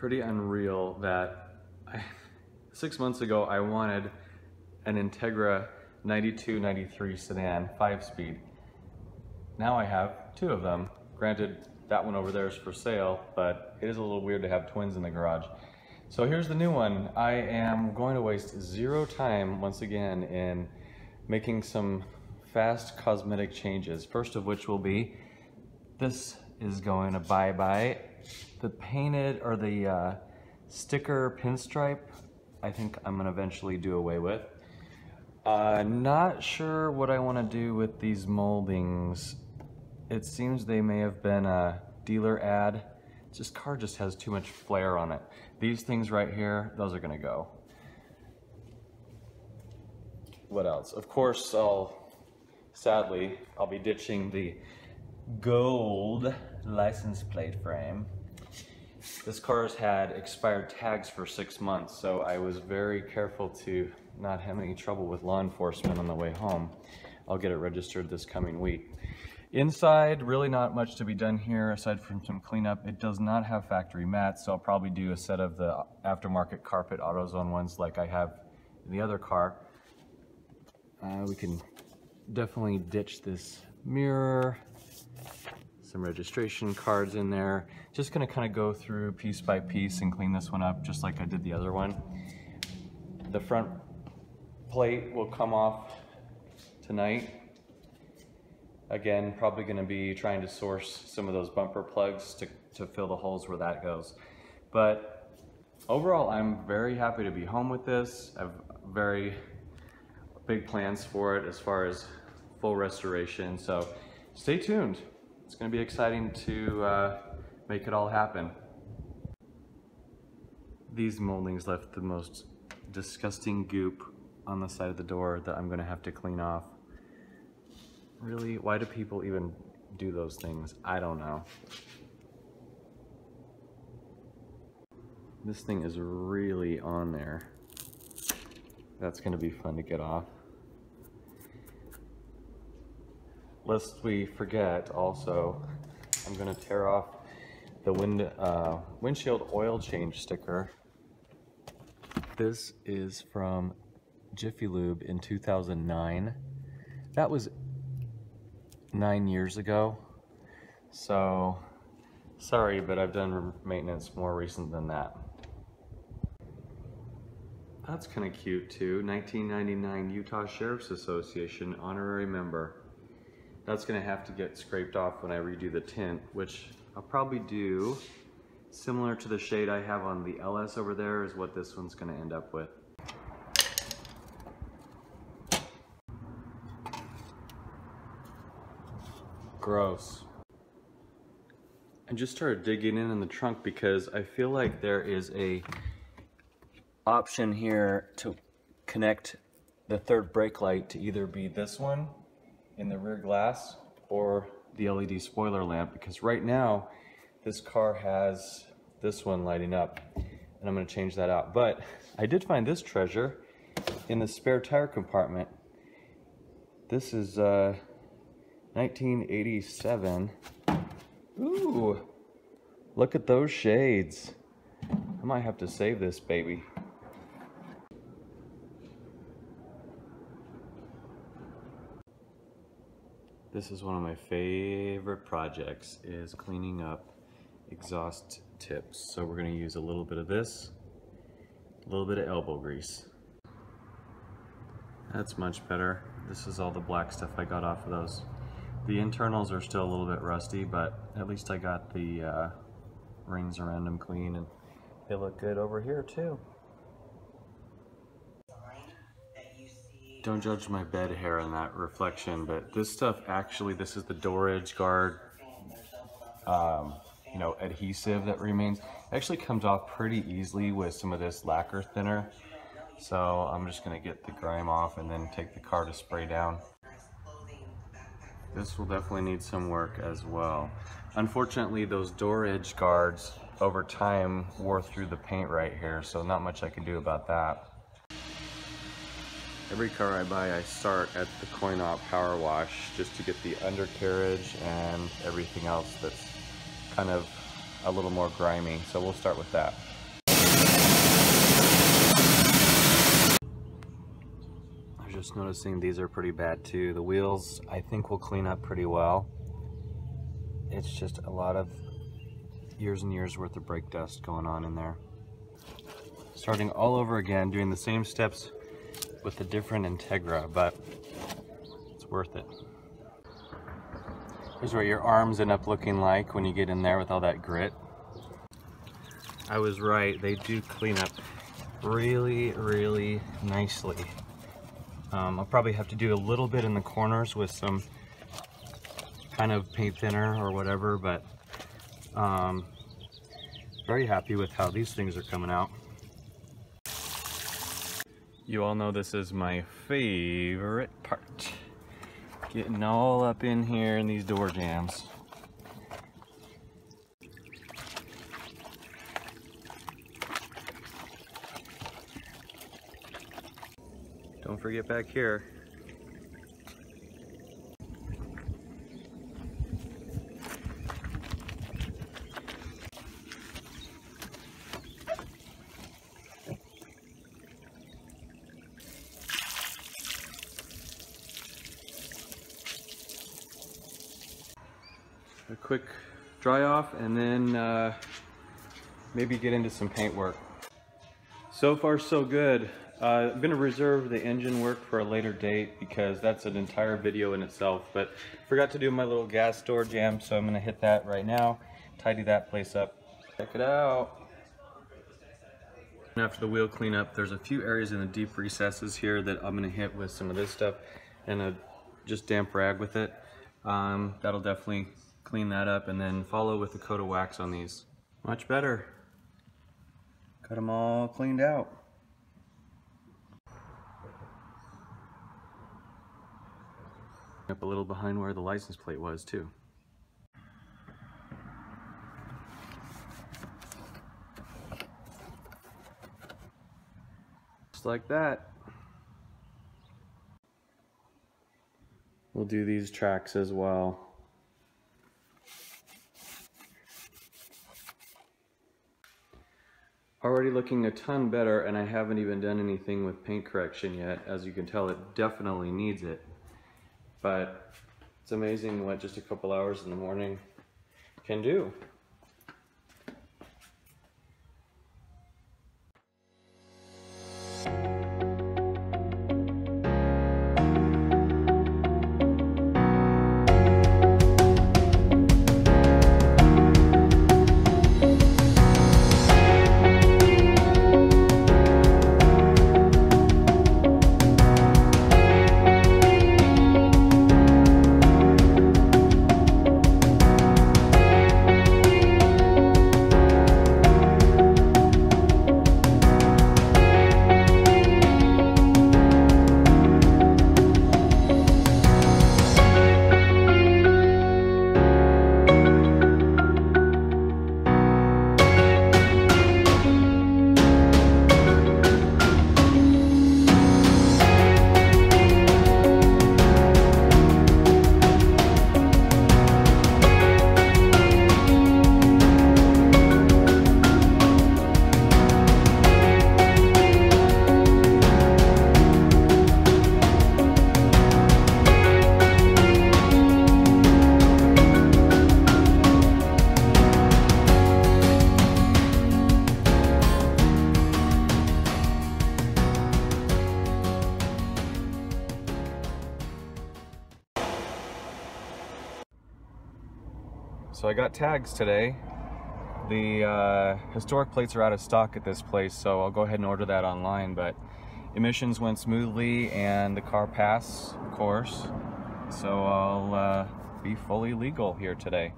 pretty unreal that 6 months ago I wanted an Integra 92-93 sedan 5-speed. Now I have 2 of them. Granted, that one over there is for sale, but it is a little weird to have twins in the garage. So here's the new one. I am going to waste 0 time once again in making some fast cosmetic changes. First of which will be, this is going to bye-bye. The painted, or the sticker pinstripe, I think I'm gonna eventually do away with. Not sure what I wanna do with these moldings. It seems they may have been a dealer ad. This car just has too much flair on it. These things right here, those are gonna go. What else? Of course, sadly, I'll be ditching the gold license plate frame. This car's had expired tags for 6 months, so I was very careful to not have any trouble with law enforcement on the way home. I'll get it registered this coming week. Inside, really not much to be done here aside from some cleanup. It does not have factory mats, so I'll probably do a set of the aftermarket carpet AutoZone ones like I have in the other car. We can definitely ditch this mirror, some registration cards in there. Just gonna kind of go through piece by piece and clean this one up just like I did the other one. The front plate will come off tonight. Again, probably gonna be trying to source some of those bumper plugs to fill the holes where that goes. But overall, I'm very happy to be home with this. I have very big plans for it as far as full restoration, so stay tuned. It's going to be exciting to make it all happen. These moldings left the most disgusting goop on the side of the door that I'm going to have to clean off. Really, why do people even do those things? I don't know. This thing is really on there. That's going to be fun to get off. Lest we forget, also, I'm going to tear off the windshield oil change sticker. This is from Jiffy Lube in 2009. That was 9 years ago. So, sorry, but I've done maintenance more recent than that. That's kind of cute too. 1999 Utah Sheriff's Association honorary member. That's gonna have to get scraped off when I redo the tint, which I'll probably do similar to the shade I have on the LS over there is what this one's gonna end up with. Gross. I just started digging in the trunk because I feel like there is a option here to connect the third brake light to either be this one in the rear glass or the LED spoiler lamp, because right now this car has this one lighting up and I'm going to change that out. But I did find this treasure in the spare tire compartment. This is 1987. Ooh, look at those shades. I might have to save this baby. This is one of my favorite projects, is cleaning up exhaust tips. So we're going to use a little bit of this, a little bit of elbow grease. That's much better. This is all the black stuff I got off of those. The internals are still a little bit rusty, but at least I got the rings around them clean, and they look good over here too. Don't judge my bed hair in that reflection, but this stuff actually, this is the door edge guard, you know, adhesive that remains. It actually comes off pretty easily with some of this lacquer thinner. So I'm just gonna get the grime off and then take the car to spray down. This will definitely need some work as well. Unfortunately, those door edge guards over time wore through the paint right here, so not much I can do about that. Every car I buy, I start at the coin-op power wash just to get the undercarriage and everything else that's kind of a little more grimy. So we'll start with that. I'm just noticing these are pretty bad too. The wheels, I think, will clean up pretty well. It's just a lot of years and years worth of brake dust going on in there. Starting all over again, doing the same steps with a different Integra, but it's worth it. Here's what your arms end up looking like when you get in there with all that grit. I was right, they do clean up really, really nicely. I'll probably have to do a little bit in the corners with some kind of paint thinner or whatever, but very happy with how these things are coming out. You all know this is my favorite part. Getting all up in here in these door jambs. Don't forget back here. A quick dry off and then maybe get into some paint work. So far so good. I'm going to reserve the engine work for a later date because that's an entire video in itself, but forgot to do my little gas door jam, so I'm going to hit that right now, tidy that place up. Check it out. After the wheel cleanup, there's a few areas in the deep recesses here that I'm going to hit with some of this stuff and a just damp rag with it. That'll definitely clean that up, and then follow with a coat of wax on these. Much better. Got them all cleaned out. Up a little behind where the license plate was too. Just like that. We'll do these tracks as well. Already looking a ton better, and I haven't even done anything with paint correction yet. As you can tell, it definitely needs it. But it's amazing what just a couple hours in the morning can do. So I got tags today. The historic plates are out of stock at this place, so I'll go ahead and order that online, but emissions went smoothly and the car passed, of course, so I'll be fully legal here today.